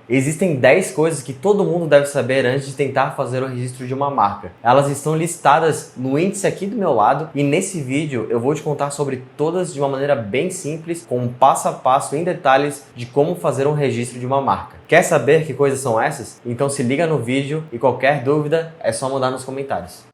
Existem 10 coisas que todo mundo deve saber antes de tentar fazer o registro de uma marca. Elas estão listadas no índice aqui do meu lado e nesse vídeo eu vou te contar sobre todas de uma maneira bem simples, com um passo a passo em detalhes de como fazer um registro de uma marca. Quer saber que coisas são essas? Então se liga no vídeo e qualquer dúvida é só mandar nos comentários.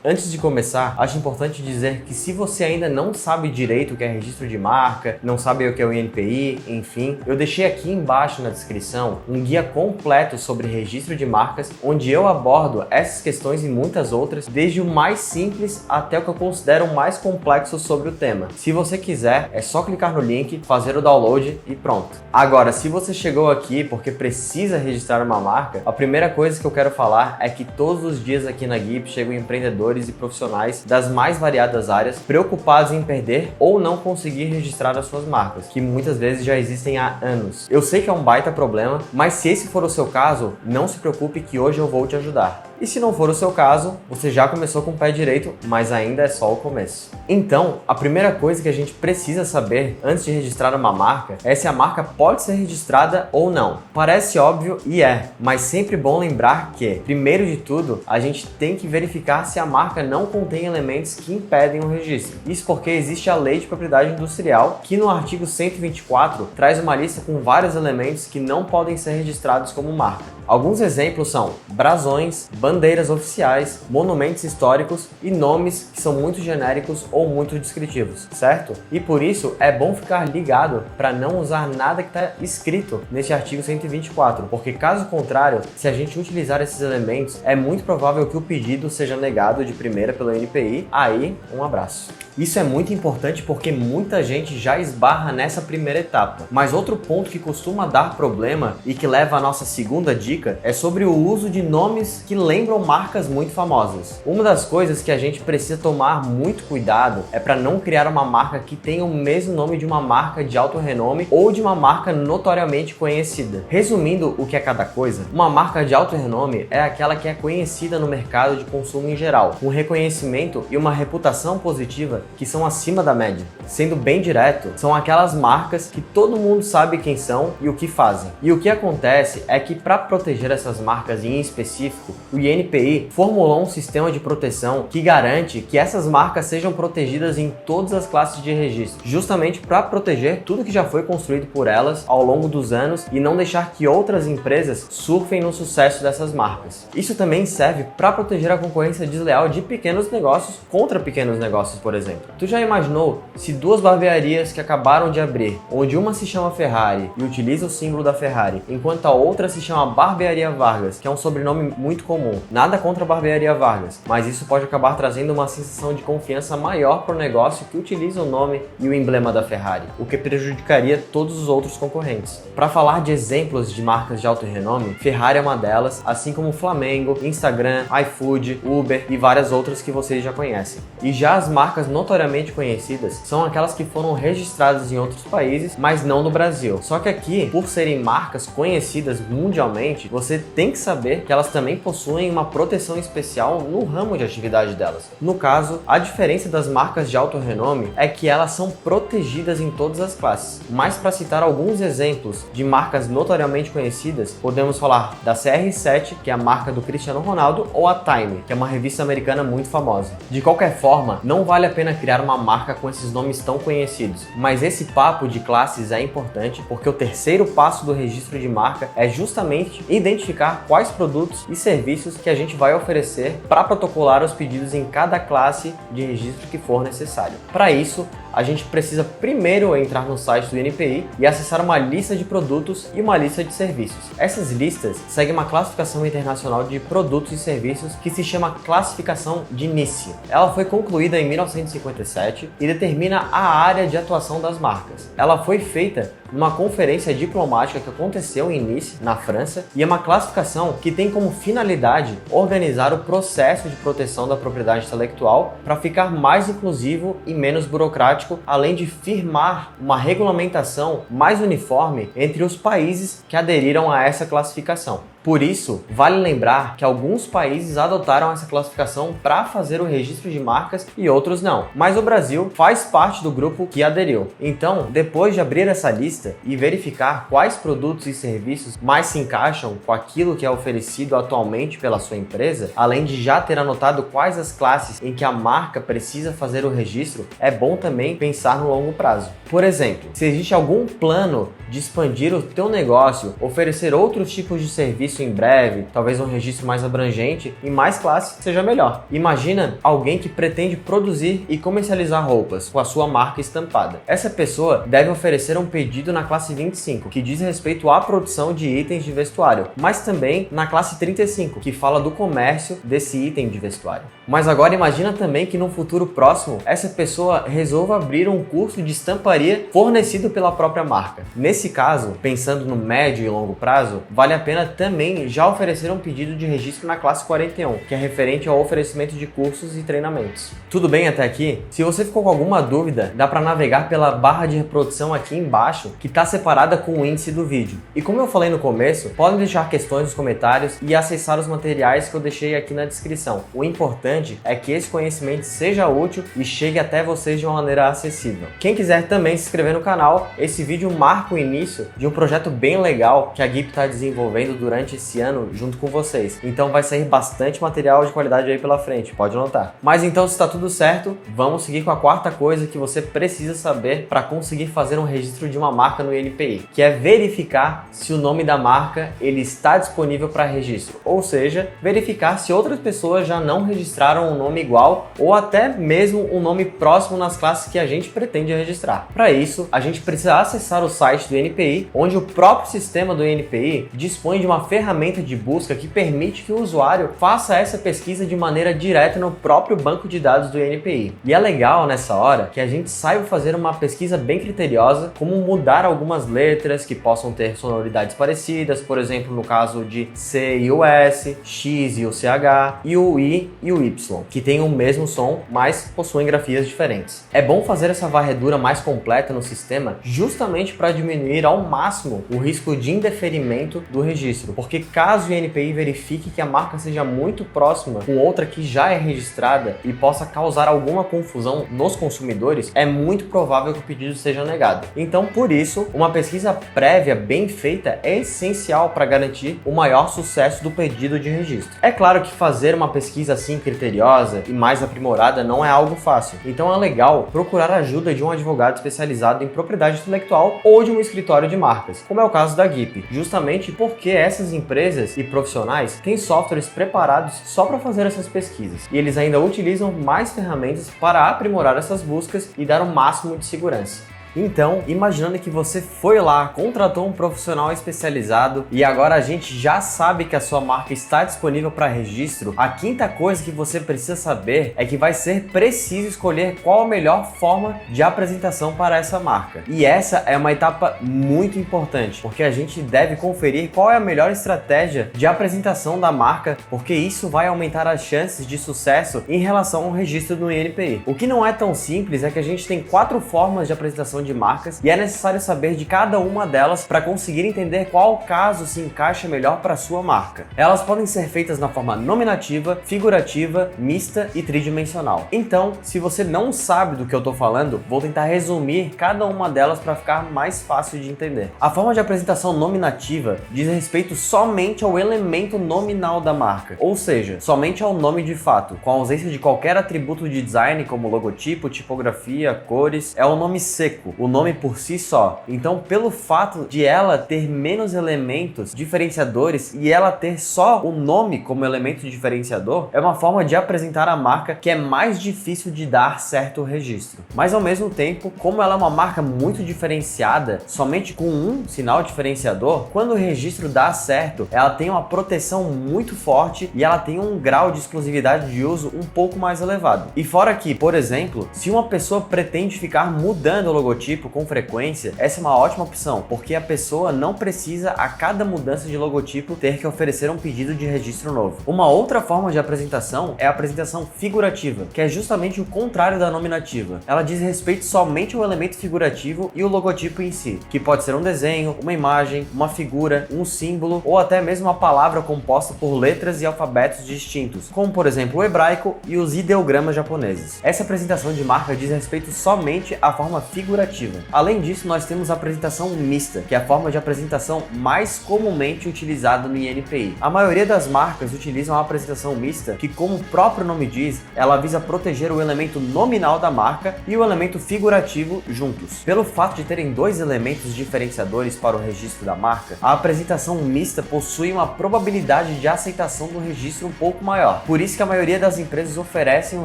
Antes de começar, acho importante dizer que se você ainda não sabe direito o que é registro de marca, não sabe o que é o INPI, enfim, eu deixei aqui embaixo na descrição um guia completo sobre registro de marcas, onde eu abordo essas questões e muitas outras, desde o mais simples até o que eu considero mais complexo sobre o tema. Se você quiser, é só clicar no link, fazer o download e pronto. Agora, se você chegou aqui porque precisa registrar uma marca, a primeira coisa que eu quero falar é que todos os dias aqui na GIP chegam empreendedores e profissionais das mais variadas áreas preocupados em perder ou não conseguir registrar as suas marcas, que muitas vezes já existem há anos. Eu sei que é um baita problema, mas se esse for o seu caso, não se preocupe que hoje eu vou te ajudar. E se não for o seu caso, você já começou com o pé direito, mas ainda é só o começo. Então, a primeira coisa que a gente precisa saber antes de registrar uma marca é se a marca pode ser registrada ou não. Parece óbvio e é, mas sempre bom lembrar que, primeiro de tudo, a gente tem que verificar se a marca não contém elementos que impedem o registro. Isso porque existe a Lei de Propriedade Industrial, que no artigo 124 traz uma lista com vários elementos que não podem ser registrados como marca. Alguns exemplos são brasões, bandeiras oficiais, monumentos históricos e nomes que são muito genéricos ou muito descritivos, certo? E por isso é bom ficar ligado para não usar nada que está escrito nesse artigo 124, porque caso contrário, se a gente utilizar esses elementos, é muito provável que o pedido seja negado de primeira pelo INPI, aí um abraço. Isso é muito importante porque muita gente já esbarra nessa primeira etapa. Mas outro ponto que costuma dar problema e que leva à nossa segunda dica é sobre o uso de nomes que lembram marcas muito famosas. Uma das coisas que a gente precisa tomar muito cuidado é para não criar uma marca que tenha o mesmo nome de uma marca de alto renome ou de uma marca notoriamente conhecida. Resumindo o que é cada coisa, uma marca de alto renome é aquela que é conhecida no mercado de consumo em geral, com reconhecimento e uma reputação positiva que são acima da média. Sendo bem direto, são aquelas marcas que todo mundo sabe quem são e o que fazem. E o que acontece é que para proteger essas marcas em específico, o INPI formulou um sistema de proteção que garante que essas marcas sejam protegidas em todas as classes de registro, justamente para proteger tudo que já foi construído por elas ao longo dos anos e não deixar que outras empresas surfem no sucesso dessas marcas. Isso também serve para proteger a concorrência desleal de pequenos negócios contra pequenos negócios, por exemplo. Tu já imaginou se duas barbearias que acabaram de abrir, onde uma se chama Ferrari e utiliza o símbolo da Ferrari, enquanto a outra se chama Barbearia Vargas, que é um sobrenome muito comum. Nada contra a Barbearia Vargas, mas isso pode acabar trazendo uma sensação de confiança maior para o negócio que utiliza o nome e o emblema da Ferrari, o que prejudicaria todos os outros concorrentes. Para falar de exemplos de marcas de alto renome, Ferrari é uma delas, assim como Flamengo, Instagram, iFood, Uber e várias outras que vocês já conhecem. E já as marcas notoriamente conhecidas são aquelas que foram registradas em outros países, mas não no Brasil. Só que aqui, por serem marcas conhecidas mundialmente, você tem que saber que elas também possuem uma proteção especial no ramo de atividade delas. No caso, a diferença das marcas de alto renome é que elas são protegidas em todas as classes. Mas para citar alguns exemplos de marcas notoriamente conhecidas, podemos falar da CR7, que é a marca do Cristiano Ronaldo, ou a Time, que é uma revista americana muito famosa. De qualquer forma, não vale a pena criar uma marca com esses nomes tão conhecidos, mas esse papo de classes é importante porque o terceiro passo do registro de marca é justamente identificar quais produtos e serviços que a gente vai oferecer para protocolar os pedidos em cada classe de registro que for necessário. Para isso, a gente precisa primeiro entrar no site do INPI e acessar uma lista de produtos e uma lista de serviços. Essas listas seguem uma classificação internacional de produtos e serviços que se chama Classificação de Nice. Ela foi concluída em 1957 e determina a área de atuação das marcas. Ela foi feita numa conferência diplomática que aconteceu em Nice, na França, e é uma classificação que tem como finalidade organizar o processo de proteção da propriedade intelectual para ficar mais inclusivo e menos burocrático, além de firmar uma regulamentação mais uniforme entre os países que aderiram a essa classificação. Por isso, vale lembrar que alguns países adotaram essa classificação para fazer o registro de marcas e outros não. Mas o Brasil faz parte do grupo que aderiu. Então, depois de abrir essa lista e verificar quais produtos e serviços mais se encaixam com aquilo que é oferecido atualmente pela sua empresa, além de já ter anotado quais as classes em que a marca precisa fazer o registro, é bom também pensar no longo prazo. Por exemplo, se existe algum plano de expandir o teu negócio, oferecer outros tipos de serviço em breve, talvez um registro mais abrangente e mais classes, seja melhor. Imagina alguém que pretende produzir e comercializar roupas com a sua marca estampada. Essa pessoa deve oferecer um pedido na classe 25, que diz respeito à produção de itens de vestuário, mas também na classe 35, que fala do comércio desse item de vestuário. Mas agora imagina também que no futuro próximo, essa pessoa resolva abrir um curso de estamparia fornecido pela própria marca. Nesse caso, pensando no médio e longo prazo, vale a pena também já oferecer um pedido de registro na classe 41, que é referente ao oferecimento de cursos e treinamentos. Tudo bem até aqui? Se você ficou com alguma dúvida, dá para navegar pela barra de reprodução aqui embaixo, que está separada com o índice do vídeo. E como eu falei no começo, podem deixar questões nos comentários e acessar os materiais que eu deixei aqui na descrição. O importante é que esse conhecimento seja útil e chegue até vocês de uma maneira acessível. Quem quiser também se inscrever no canal, esse vídeo marca o início de um projeto bem legal que a GIP está desenvolvendo durante esse ano junto com vocês. Então vai sair bastante material de qualidade aí pela frente, pode anotar. Mas então, se está tudo certo, vamos seguir com a quarta coisa que você precisa saber para conseguir fazer um registro de uma marca no INPI, que é verificar se o nome da marca ele está disponível para registro, ou seja, verificar se outras pessoas já não registraram um nome igual ou até mesmo um nome próximo nas classes que a gente pretende registrar. Para isso, a gente precisa acessar o site do INPI, onde o próprio sistema do INPI dispõe de uma ferramenta de busca que permite que o usuário faça essa pesquisa de maneira direta no próprio banco de dados do INPI. E é legal nessa hora que a gente saiba fazer uma pesquisa bem criteriosa, como mudar algumas letras que possam ter sonoridades parecidas, por exemplo, no caso de C e o S, X e o CH, e o I e o Y, que tem o mesmo som, mas possuem grafias diferentes. É bom fazer essa varredura mais completa no sistema justamente para diminuir ao máximo o risco de indeferimento do registro, porque caso o INPI verifique que a marca seja muito próxima com outra que já é registrada e possa causar alguma confusão nos consumidores, é muito provável que o pedido seja negado. Então, por isso, uma pesquisa prévia bem feita é essencial para garantir o maior sucesso do pedido de registro. É claro que fazer uma pesquisa assim criteriosa e mais aprimorada não é algo fácil, então é legal procurar a ajuda de um advogado especializado em propriedade intelectual ou de um escritório de marcas, como é o caso da GIP, justamente porque essas empresas e profissionais têm softwares preparados só para fazer essas pesquisas, e eles ainda utilizam mais ferramentas para aprimorar essas buscas e dar o máximo de segurança. Então, imaginando que você foi lá, contratou um profissional especializado e agora a gente já sabe que a sua marca está disponível para registro, a quinta coisa que você precisa saber é que vai ser preciso escolher qual a melhor forma de apresentação para essa marca. E essa é uma etapa muito importante, porque a gente deve conferir qual é a melhor estratégia de apresentação da marca, porque isso vai aumentar as chances de sucesso em relação ao registro no INPI. O que não é tão simples é que a gente tem 4 formas de apresentação de marcas e é necessário saber de cada uma delas para conseguir entender qual caso se encaixa melhor para sua marca. Elas podem ser feitas na forma nominativa, figurativa, mista e tridimensional. Então, se você não sabe do que eu estou falando, vou tentar resumir cada uma delas para ficar mais fácil de entender. A forma de apresentação nominativa diz respeito somente ao elemento nominal da marca, ou seja, somente ao nome de fato, com a ausência de qualquer atributo de design como logotipo, tipografia, cores. É o nome seco, o nome por si só. Então, pelo fato de ela ter menos elementos diferenciadores e ela ter só o nome como elemento diferenciador, é uma forma de apresentar a marca que é mais difícil de dar certo registro. Mas ao mesmo tempo, como ela é uma marca muito diferenciada, somente com um sinal diferenciador, quando o registro dá certo, ela tem uma proteção muito forte e ela tem um grau de exclusividade de uso um pouco mais elevado. E fora que, por exemplo, se uma pessoa pretende ficar mudando o logotipo logotipo com frequência, essa é uma ótima opção, porque a pessoa não precisa a cada mudança de logotipo ter que oferecer um pedido de registro novo. Uma outra forma de apresentação é a apresentação figurativa, que é justamente o contrário da nominativa. Ela diz respeito somente ao elemento figurativo e o logotipo em si, que pode ser um desenho, uma imagem, uma figura, um símbolo ou até mesmo uma palavra composta por letras e alfabetos distintos, como por exemplo o hebraico e os ideogramas japoneses. Essa apresentação de marca diz respeito somente à forma figurativa. Além disso, nós temos a apresentação mista, que é a forma de apresentação mais comumente utilizada no INPI. A maioria das marcas utilizam a apresentação mista, que como o próprio nome diz, ela visa proteger o elemento nominal da marca e o elemento figurativo juntos. Pelo fato de terem dois elementos diferenciadores para o registro da marca, a apresentação mista possui uma probabilidade de aceitação do registro um pouco maior. Por isso que a maioria das empresas oferecem o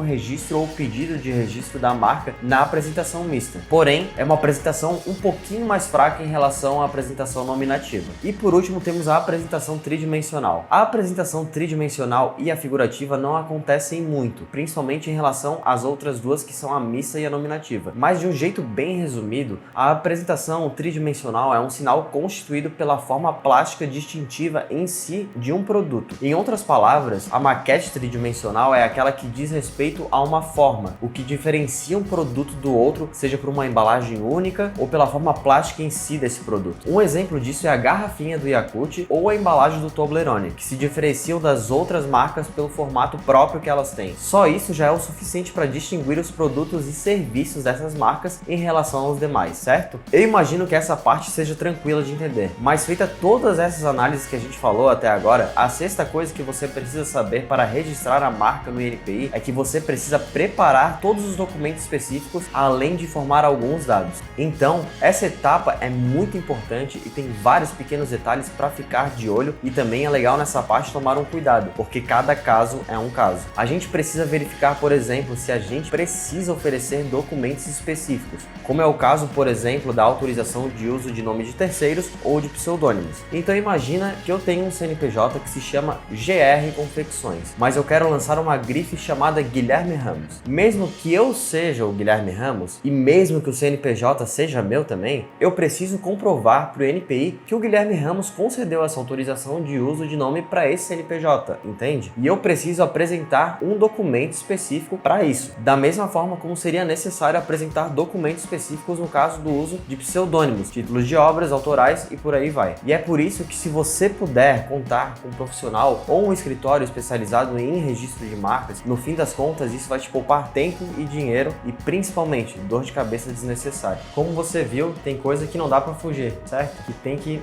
registro ou pedido de registro da marca na apresentação mista. Porém, é uma apresentação um pouquinho mais fraca em relação à apresentação nominativa. E por último, temos a apresentação tridimensional. A apresentação tridimensional e a figurativa não acontecem muito, principalmente em relação às outras duas, que são a mista e a nominativa. Mas de um jeito bem resumido, a apresentação tridimensional é um sinal constituído pela forma plástica distintiva em si de um produto. Em outras palavras, a maquete tridimensional é aquela que diz respeito a uma forma, o que diferencia um produto do outro, seja por uma embalagem única ou pela forma plástica em si desse produto. Um exemplo disso é a garrafinha do Yakult ou a embalagem do Toblerone, que se diferenciam das outras marcas pelo formato próprio que elas têm. Só isso já é o suficiente para distinguir os produtos e serviços dessas marcas em relação aos demais, certo? Eu imagino que essa parte seja tranquila de entender, mas feita todas essas análises que a gente falou até agora, a sexta coisa que você precisa saber para registrar a marca no INPI é que você precisa preparar todos os documentos específicos, além de formar alguns dados. Então, essa etapa é muito importante e tem vários pequenos detalhes para ficar de olho, e também é legal nessa parte tomar um cuidado, porque cada caso é um caso. A gente precisa verificar, por exemplo, se a gente precisa oferecer documentos específicos, como é o caso, por exemplo, da autorização de uso de nome de terceiros ou de pseudônimos. Então imagina que eu tenho um CNPJ que se chama GR Confecções, mas eu quero lançar uma grife chamada Guilherme Ramos. Mesmo que eu seja o Guilherme Ramos e mesmo que o CNPJ seja meu também, eu preciso comprovar para o INPI que o Guilherme Ramos concedeu essa autorização de uso de nome para esse CNPJ, entende? E eu preciso apresentar um documento específico para isso, da mesma forma como seria necessário apresentar documentos específicos no caso do uso de pseudônimos, títulos de obras, autorais e por aí vai. E é por isso que, se você puder contar com um profissional ou um escritório especializado em registro de marcas, no fim das contas isso vai te poupar tempo e dinheiro e principalmente dor de cabeça desnecessária. Como você viu, tem coisa que não dá para fugir, certo? Que tem que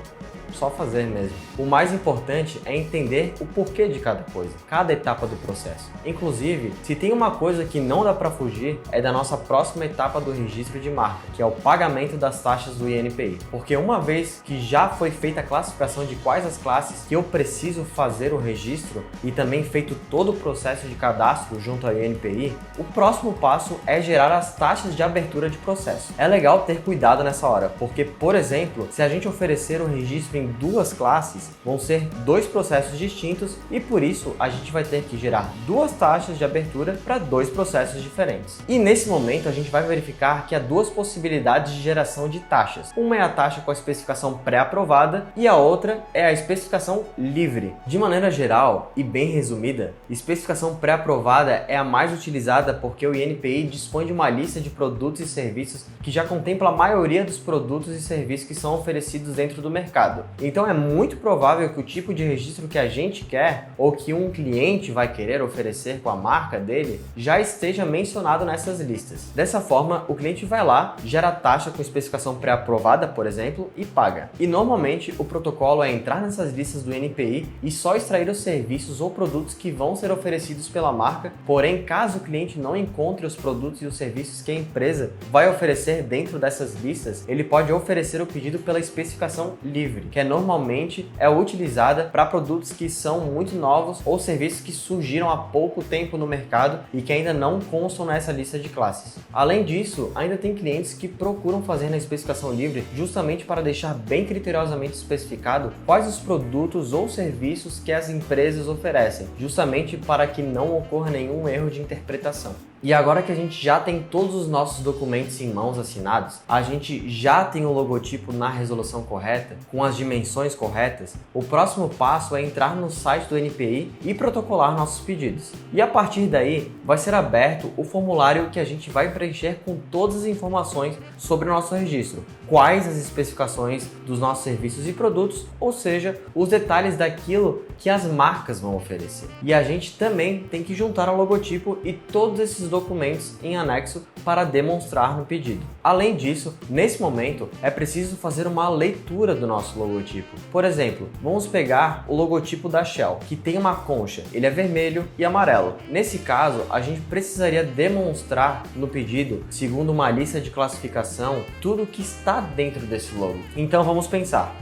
só fazer mesmo. O mais importante é entender o porquê de cada coisa, cada etapa do processo. Inclusive, se tem uma coisa que não dá para fugir, é da nossa próxima etapa do registro de marca, que é o pagamento das taxas do INPI. Porque uma vez que já foi feita a classificação de quais as classes que eu preciso fazer o registro e também feito todo o processo de cadastro junto ao INPI, o próximo passo é gerar as taxas de abertura de processo. É legal ter cuidado nessa hora, porque, por exemplo, se a gente oferecer o registro em duas classes, vão ser dois processos distintos e por isso a gente vai ter que gerar duas taxas de abertura para dois processos diferentes. E nesse momento a gente vai verificar que há duas possibilidades de geração de taxas. Uma é a taxa com a especificação pré-aprovada e a outra é a especificação livre. De maneira geral e bem resumida, especificação pré-aprovada é a mais utilizada porque o INPI dispõe de uma lista de produtos e serviços que já contempla a maioria dos produtos e serviços que são oferecidos dentro do mercado. Então é muito provável que o tipo de registro que a gente quer ou que um cliente vai querer oferecer com a marca dele já esteja mencionado nessas listas. Dessa forma, o cliente vai lá, gera a taxa com especificação pré-aprovada, por exemplo, e paga. E normalmente o protocolo é entrar nessas listas do INPI e só extrair os serviços ou produtos que vão ser oferecidos pela marca, porém caso o cliente não encontre os produtos e os serviços que a empresa vai oferecer dentro dessas listas, ele pode oferecer o pedido pela especificação livre, que normalmente é utilizada para produtos que são muito novos ou serviços que surgiram há pouco tempo no mercado e que ainda não constam nessa lista de classes. Além disso, ainda tem clientes que procuram fazer na especificação livre justamente para deixar bem criteriosamente especificado quais os produtos ou serviços que as empresas oferecem, justamente para que não ocorra nenhum erro de interpretação. E agora que a gente já tem todos os nossos documentos em mãos assinados, a gente já tem o logotipo na resolução correta, com as dimensões corretas, o próximo passo é entrar no site do NPI e protocolar nossos pedidos. E a partir daí, vai ser aberto o formulário que a gente vai preencher com todas as informações sobre o nosso registro, quais as especificações dos nossos serviços e produtos, ou seja, os detalhes daquilo que as marcas vão oferecer. E a gente também tem que juntar o logotipo e todos esses documentos em anexo para demonstrar no pedido. Além disso, nesse momento é preciso fazer uma leitura do nosso logotipo. Por exemplo, vamos pegar o logotipo da Shell, que tem uma concha, ele é vermelho e amarelo. Nesse caso, a gente precisaria demonstrar no pedido, segundo uma lista de classificação, tudo que está dentro desse logo. Então vamos pensar,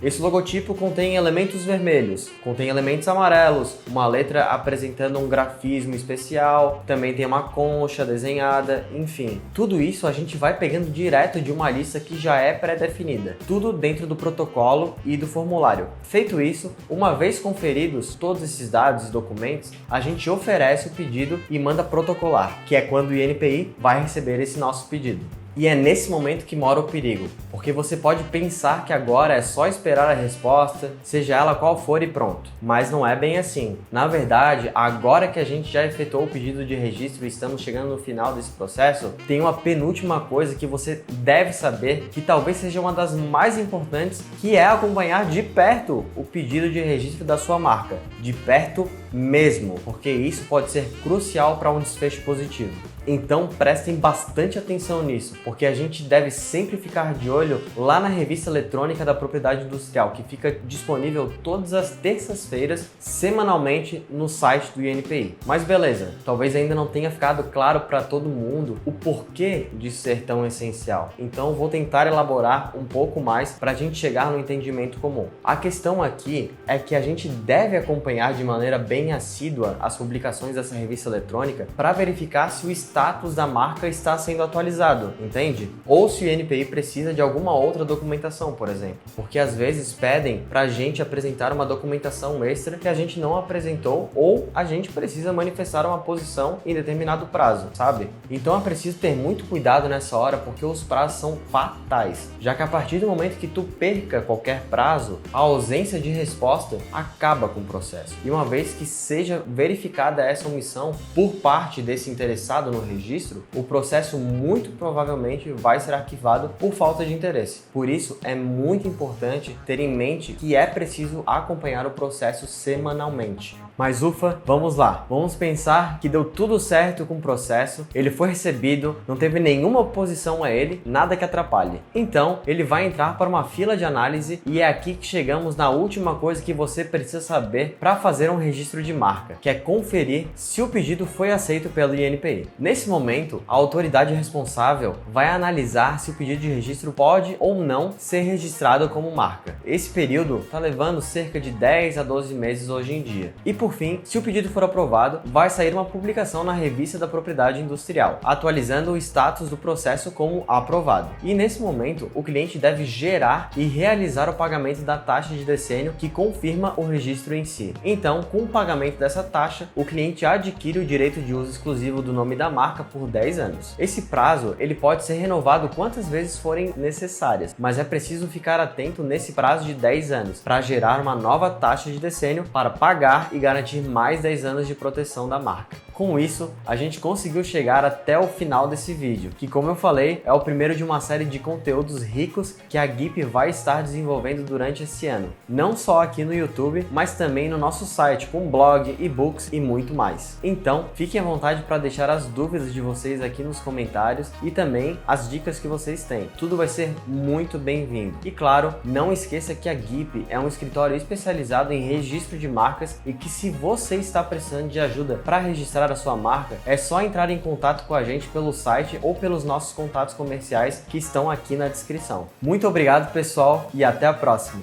esse logotipo contém elementos vermelhos, contém elementos amarelos, uma letra apresentando um grafismo especial, também tem uma concha desenhada, enfim. Tudo isso a gente vai pegando direto de uma lista que já é pré-definida, tudo dentro do protocolo e do formulário. Feito isso, uma vez conferidos todos esses dados e documentos, a gente oferece o pedido e manda protocolar, que é quando o INPI vai receber esse nosso pedido. E é nesse momento que mora o perigo, porque você pode pensar que agora é só esperar a resposta, seja ela qual for e pronto. Mas não é bem assim. Na verdade, agora que a gente já efetuou o pedido de registro e estamos chegando no final desse processo, tem uma penúltima coisa que você deve saber, que talvez seja uma das mais importantes, que é acompanhar de perto o pedido de registro da sua marca. De perto mesmo, porque isso pode ser crucial para um desfecho positivo. Então prestem bastante atenção nisso, porque a gente deve sempre ficar de olho lá na revista eletrônica da propriedade industrial, que fica disponível todas as terças-feiras, semanalmente, no site do INPI. Mas beleza, talvez ainda não tenha ficado claro para todo mundo o porquê de ser tão essencial. Então vou tentar elaborar um pouco mais para a gente chegar no entendimento comum. A questão aqui é que a gente deve acompanhar de maneira bem assídua as publicações dessa revista eletrônica para verificar se o status da marca está sendo atualizado, entende? Ou se o INPI precisa de alguma outra documentação, por exemplo. Porque às vezes pedem para a gente apresentar uma documentação extra que a gente não apresentou, ou a gente precisa manifestar uma posição em determinado prazo, sabe? Então é preciso ter muito cuidado nessa hora, porque os prazos são fatais, já que a partir do momento que tu perca qualquer prazo, a ausência de resposta acaba com o processo. E uma vez que seja verificada essa omissão por parte desse interessado no registro, o processo muito provavelmente vai ser arquivado por falta de interesse. Por isso, é muito importante ter em mente que é preciso acompanhar o processo semanalmente. Mas ufa, vamos lá. Vamos pensar que deu tudo certo com o processo, ele foi recebido, não teve nenhuma oposição a ele, nada que atrapalhe. Então, ele vai entrar para uma fila de análise e é aqui que chegamos na última coisa que você precisa saber para fazer um registro de marca, que é conferir se o pedido foi aceito pelo INPI. Nesse momento, a autoridade responsável vai analisar se o pedido de registro pode ou não ser registrado como marca. Esse período está levando cerca de 10 a 12 meses hoje em dia. E por fim, se o pedido for aprovado, vai sair uma publicação na revista da propriedade industrial, atualizando o status do processo como aprovado. E nesse momento, o cliente deve gerar e realizar o pagamento da taxa de decênio que confirma o registro em si. Então, com o pagamento dessa taxa, o cliente adquire o direito de uso exclusivo do nome da marca por 10 anos. Esse prazo ele pode ser renovado quantas vezes forem necessárias, mas é preciso ficar atento nesse prazo de 10 anos para gerar uma nova taxa de decênio para pagar e garantir mais 10 anos de proteção da marca. Com isso, a gente conseguiu chegar até o final desse vídeo, que como eu falei, é o primeiro de uma série de conteúdos ricos que a GIP vai estar desenvolvendo durante esse ano. Não só aqui no YouTube, mas também no nosso site, com blog, e-books e muito mais. Então, fiquem à vontade para deixar as dúvidas de vocês aqui nos comentários e também as dicas que vocês têm. Tudo vai ser muito bem-vindo. E claro, não esqueça que a GIP é um escritório especializado em registro de marcas e que se você está precisando de ajuda para registrar a sua marca, é só entrar em contato com a gente pelo site ou pelos nossos contatos comerciais que estão aqui na descrição. Muito obrigado, pessoal, e até a próxima!